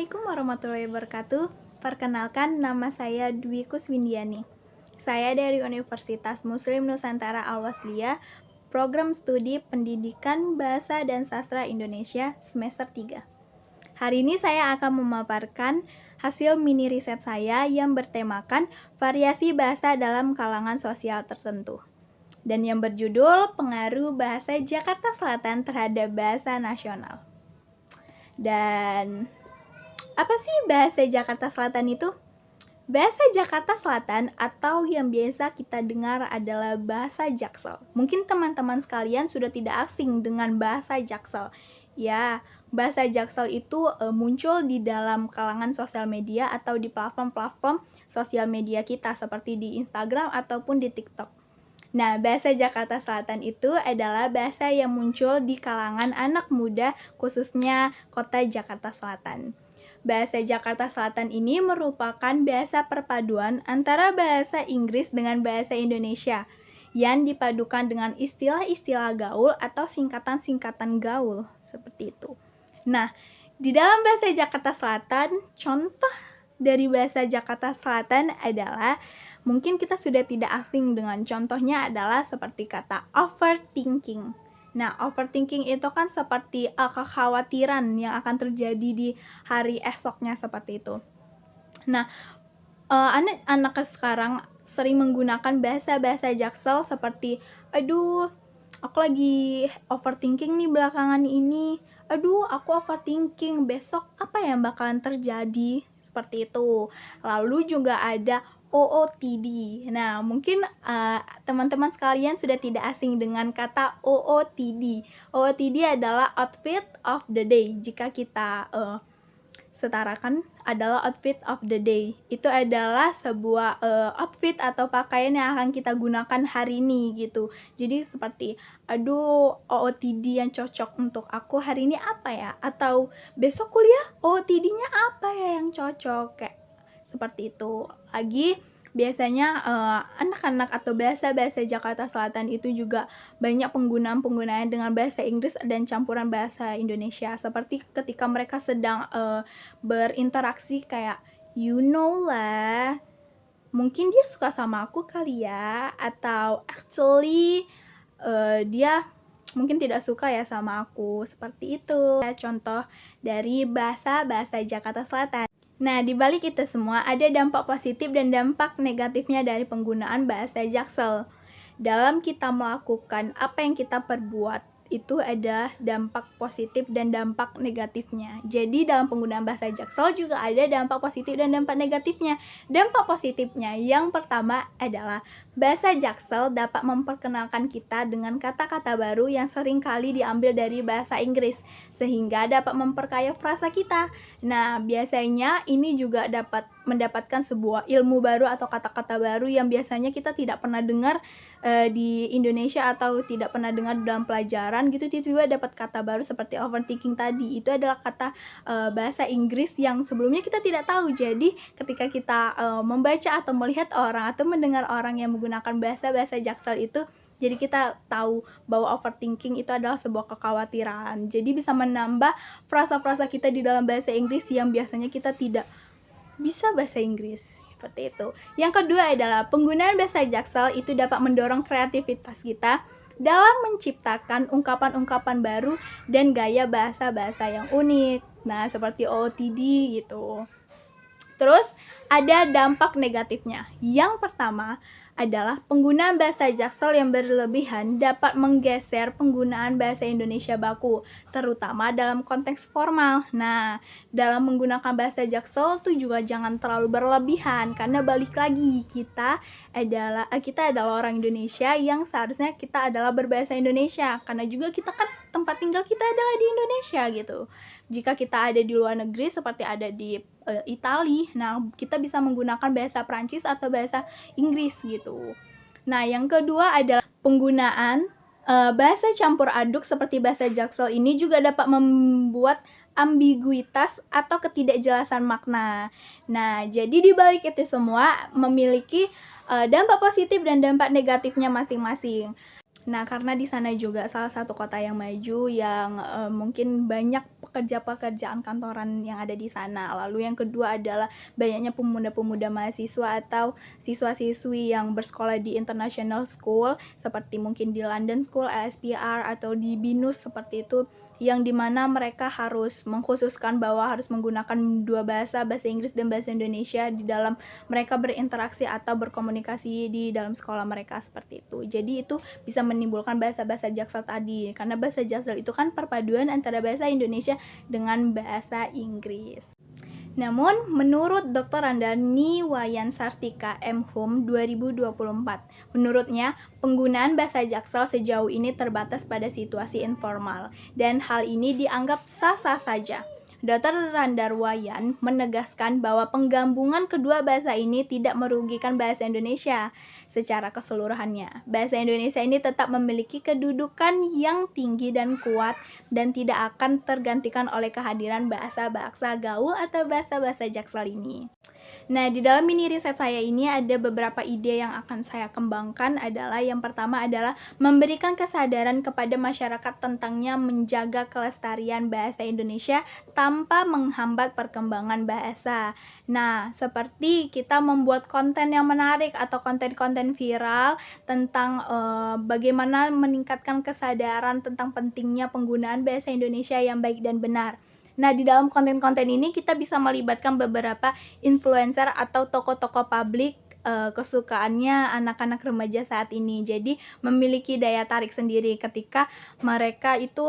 Assalamualaikum warahmatullahi wabarakatuh. Perkenalkan, nama saya Dwi Kuswindiani. Saya dari Universitas Muslim Nusantara Al-Wasliyah, Program Studi Pendidikan Bahasa dan Sastra Indonesia semester 3. Hari ini saya akan memaparkan hasil mini riset saya yang bertemakan variasi bahasa dalam kalangan sosial tertentu, dan yang berjudul Pengaruh Bahasa Jakarta Selatan Terhadap Bahasa Nasional. Dan apa sih bahasa Jakarta Selatan itu? Bahasa Jakarta Selatan atau yang biasa kita dengar adalah bahasa Jaksel. Mungkin teman-teman sekalian sudah tidak asing dengan bahasa Jaksel. Ya, bahasa Jaksel itu muncul di dalam kalangan sosial media atau di platform-platform sosial media kita seperti di Instagram ataupun di TikTok. Nah, bahasa Jakarta Selatan itu adalah bahasa yang muncul di kalangan anak muda, khususnya kota Jakarta Selatan. Bahasa Jakarta Selatan ini merupakan bahasa perpaduan antara bahasa Inggris dengan bahasa Indonesia yang dipadukan dengan istilah-istilah gaul atau singkatan-singkatan gaul, seperti itu. Nah, di dalam bahasa Jakarta Selatan, contoh dari bahasa Jakarta Selatan adalah mungkin kita sudah tidak asing dengan contohnya adalah seperti kata overthinking. Nah, overthinking itu kan seperti kekhawatiran yang akan terjadi di hari esoknya seperti itu. Nah, anak-anak sekarang sering menggunakan bahasa-bahasa Jaksel seperti, aduh, aku lagi overthinking nih belakangan ini. Aduh, aku overthinking, besok apa yang bakalan terjadi? Seperti itu. Lalu juga ada OOTD. Nah, mungkin teman-teman sekalian sudah tidak asing dengan kata OOTD. OOTD adalah outfit of the day. Jika kita setarakan adalah outfit of the day. Itu adalah sebuah outfit atau pakaian yang akan kita gunakan hari ini gitu. Jadi seperti, aduh, OOTD yang cocok untuk aku hari ini apa ya? Atau besok kuliah OOTD-nya apa ya yang cocok? Kayak seperti itu. Lagi biasanya anak-anak atau bahasa-bahasa Jakarta Selatan itu juga banyak penggunaan dengan bahasa Inggris dan campuran bahasa Indonesia, seperti ketika mereka sedang berinteraksi kayak, you know lah, mungkin dia suka sama aku kali ya, atau actually dia mungkin tidak suka ya sama aku, seperti itu. Contoh dari bahasa-bahasa Jakarta Selatan. Nah, di balik itu semua ada dampak positif dan dampak negatifnya dari penggunaan bahasa Jaksel. Dalam kita melakukan apa yang kita perbuat, itu ada dampak positif dan dampak negatifnya. Jadi dalam penggunaan bahasa Jaksel juga ada dampak positif dan dampak negatifnya. Dampak positifnya yang pertama adalah bahasa Jaksel dapat memperkenalkan kita dengan kata-kata baru yang sering kali diambil dari bahasa Inggris, sehingga dapat memperkaya frasa kita. Nah, biasanya ini juga dapat mendapatkan sebuah ilmu baru atau kata-kata baru yang biasanya kita tidak pernah dengar di Indonesia atau tidak pernah dengar dalam pelajaran gitu. Tiba-tiba dapat kata baru seperti overthinking tadi. Itu adalah kata bahasa Inggris yang sebelumnya kita tidak tahu. Jadi ketika kita membaca atau melihat orang atau mendengar orang yang menggunakan bahasa-bahasa Jaksel itu, jadi kita tahu bahwa overthinking itu adalah sebuah kekhawatiran. Jadi bisa menambah frasa-frasa kita di dalam bahasa Inggris yang biasanya kita tidak bisa bahasa Inggris. Seperti itu. Yang kedua adalah penggunaan bahasa Jaksel itu dapat mendorong kreativitas kita dalam menciptakan ungkapan-ungkapan baru dan gaya bahasa-bahasa yang unik. Nah, seperti OOTD gitu. Terus ada dampak negatifnya. Yang pertama adalah penggunaan bahasa Jaksel yang berlebihan dapat menggeser penggunaan bahasa Indonesia baku, terutama dalam konteks formal. Nah, dalam menggunakan bahasa Jaksel tuh juga jangan terlalu berlebihan, karena balik lagi kita adalah orang Indonesia yang seharusnya kita adalah berbahasa Indonesia, karena juga kita kan tempat tinggal kita adalah di Indonesia gitu. Jika kita ada di luar negeri seperti ada di Italia, nah kita bisa menggunakan bahasa Prancis atau bahasa Inggris gitu. Nah, yang kedua adalah penggunaan bahasa campur aduk seperti bahasa Jaksel ini juga dapat membuat ambiguitas atau ketidakjelasan makna. Nah, jadi di balik itu semua memiliki dampak positif dan dampak negatifnya masing-masing. Nah, karena di sana juga salah satu kota yang maju yang mungkin banyak pekerjaan kantoran yang ada di sana. Lalu yang kedua adalah banyaknya pemuda-pemuda mahasiswa atau siswa-siswi yang bersekolah di international school seperti mungkin di London School, LSPR atau di BINUS seperti itu, yang dimana mereka harus mengkhususkan bahwa harus menggunakan dua bahasa Inggris dan bahasa Indonesia di dalam mereka berinteraksi atau berkomunikasi di dalam sekolah mereka seperti itu. Jadi itu bisa menimbulkan bahasa-bahasa Jaksel tadi, karena bahasa Jaksel itu kan perpaduan antara bahasa Indonesia dengan bahasa Inggris. Namun, menurut Dr. Randani Wayan Sartika M.Hum 2024, menurutnya penggunaan bahasa Jaksel sejauh ini terbatas pada situasi informal, dan hal ini dianggap sah-sah saja. Dr. Randar Wayan menegaskan bahwa penggabungan kedua bahasa ini tidak merugikan bahasa Indonesia secara keseluruhannya. Bahasa Indonesia ini tetap memiliki kedudukan yang tinggi dan kuat dan tidak akan tergantikan oleh kehadiran bahasa-bahasa gaul atau bahasa-bahasa Jaksel ini. Nah, di dalam mini riset saya ini ada beberapa ide yang akan saya kembangkan. Yang pertama adalah memberikan kesadaran kepada masyarakat tentangnya menjaga kelestarian bahasa Indonesia tanpa menghambat perkembangan bahasa. Nah, seperti kita membuat konten yang menarik atau konten-konten viral tentang bagaimana meningkatkan kesadaran tentang pentingnya penggunaan bahasa Indonesia yang baik dan benar. Nah, di dalam konten-konten ini kita bisa melibatkan beberapa influencer atau tokoh-tokoh publik kesukaannya anak-anak remaja saat ini. Jadi, memiliki daya tarik sendiri ketika mereka itu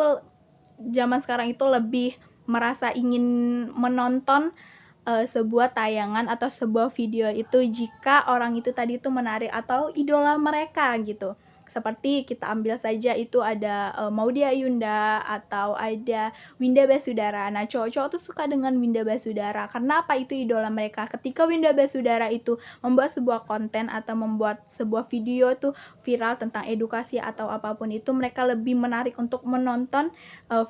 zaman sekarang itu lebih merasa ingin menonton sebuah tayangan atau sebuah video itu jika orang itu tadi itu menarik atau idola mereka gitu. Seperti kita ambil saja itu ada Maudy Ayunda atau ada Winda Basudara. Nah, cowok-cowok tuh suka dengan Winda Basudara. Karena apa? Itu idola mereka. Ketika Winda Basudara itu membuat sebuah konten atau membuat sebuah video tuh viral tentang edukasi atau apapun itu, mereka lebih menarik untuk menonton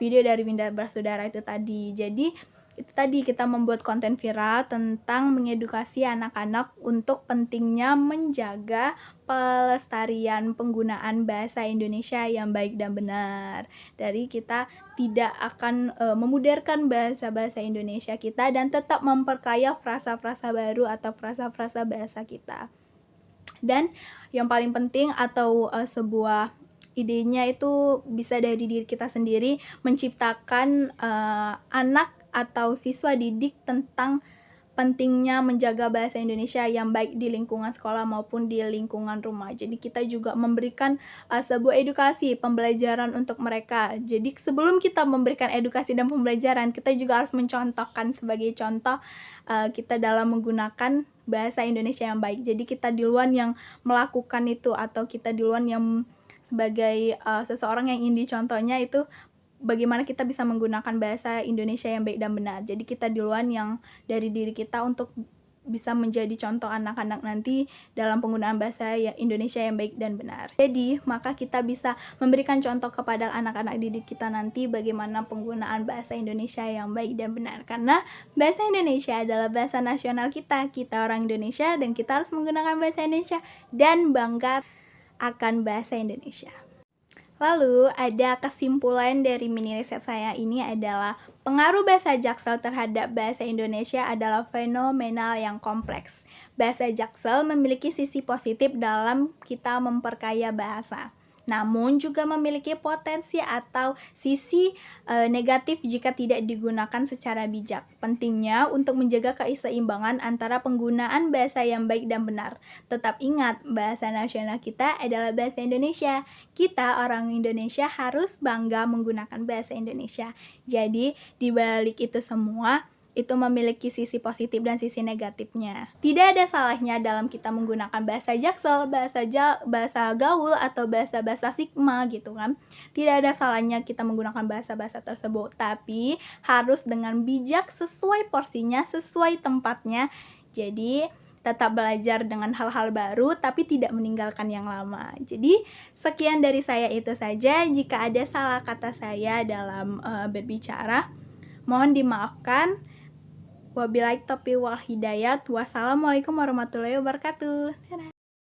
video dari Winda Basudara itu tadi. Jadi itu tadi kita membuat konten viral tentang mengedukasi anak-anak untuk pentingnya menjaga pelestarian penggunaan bahasa Indonesia yang baik dan benar. Dari kita tidak akan memudarkan bahasa-bahasa Indonesia kita dan tetap memperkaya frasa-frasa baru atau frasa-frasa bahasa kita. Dan yang paling penting atau sebuah idenya itu bisa dari diri kita sendiri, menciptakan anak atau siswa didik tentang pentingnya menjaga bahasa Indonesia yang baik di lingkungan sekolah maupun di lingkungan rumah. Jadi kita juga memberikan sebuah edukasi, pembelajaran untuk mereka. Jadi sebelum kita memberikan edukasi dan pembelajaran, kita juga harus mencontohkan sebagai contoh kita dalam menggunakan bahasa Indonesia yang baik. Jadi kita duluan yang melakukan itu atau kita duluan yang sebagai seseorang yang ingin dicontohnya itu bagaimana kita bisa menggunakan bahasa Indonesia yang baik dan benar. Jadi kita duluan yang dari diri kita untuk bisa menjadi contoh anak-anak nanti dalam penggunaan bahasa Indonesia yang baik dan benar. Jadi, maka kita bisa memberikan contoh kepada anak-anak didik kita nanti bagaimana penggunaan bahasa Indonesia yang baik dan benar. Karena bahasa Indonesia adalah bahasa nasional kita. Kita orang Indonesia dan kita harus menggunakan bahasa Indonesia dan bangga akan bahasa Indonesia. Lalu, ada kesimpulan dari mini riset saya ini adalah pengaruh bahasa Jaksel terhadap bahasa Indonesia adalah fenomenal yang kompleks. Bahasa Jaksel memiliki sisi positif dalam kita memperkaya bahasa, namun juga memiliki potensi atau sisi negatif jika tidak digunakan secara bijak. Pentingnya untuk menjaga keseimbangan antara penggunaan bahasa yang baik dan benar. Tetap ingat, bahasa nasional kita adalah bahasa Indonesia. Kita orang Indonesia harus bangga menggunakan bahasa Indonesia. Jadi, di balik itu semua, itu memiliki sisi positif dan sisi negatifnya. Tidak ada salahnya dalam kita menggunakan bahasa Jaksel, bahasa gaul atau bahasa Sigma gitu kan. Tidak ada salahnya kita menggunakan bahasa-bahasa tersebut, tapi harus dengan bijak, sesuai porsinya, sesuai tempatnya. Jadi tetap belajar dengan hal-hal baru tapi tidak meninggalkan yang lama. Jadi sekian dari saya itu saja. Jika ada salah kata saya dalam berbicara, mohon dimaafkan. Wabillahi taufiq wal hidayah. Wassalamualaikum warahmatullahi wabarakatuh.